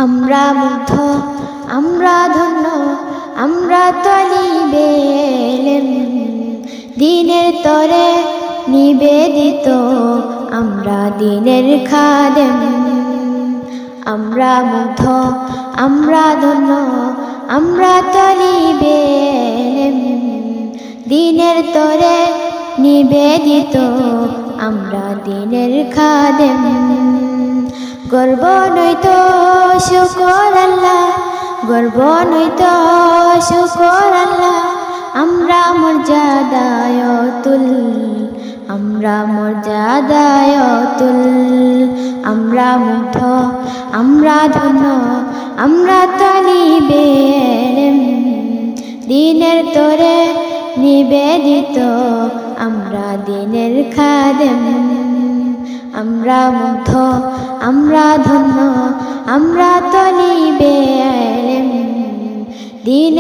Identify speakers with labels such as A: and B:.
A: আমরা মুগ্ধ, আমরা ধন্য, আমরা তলিবে এলেম, দিনের তরে নিবেদিত, আমরা দিনের খাদেম। আমরা মুগ্ধ, আমরা ধন্য, আমরা তলিবে এলেম, দিনের তরে নিবেদিত, আমরা দিনের খাদেম। গর্ব নয়তো শুকর আল্লাহ, গর্ব নয়তো শুকর আল্লাহ, আমরা মর্যাদায় অতুল, আমরা মর্যাদায় অতুল। আমরা মুগ্ধ, আমরা ধন্য, আমরা তলিবে এলেম, দিনের তরে নিবেদিত, আমরা দিনের খাদেম। আমরা মুগ্ধ, আমরা ধন্য, আমরা তলিবে এলেম, দিন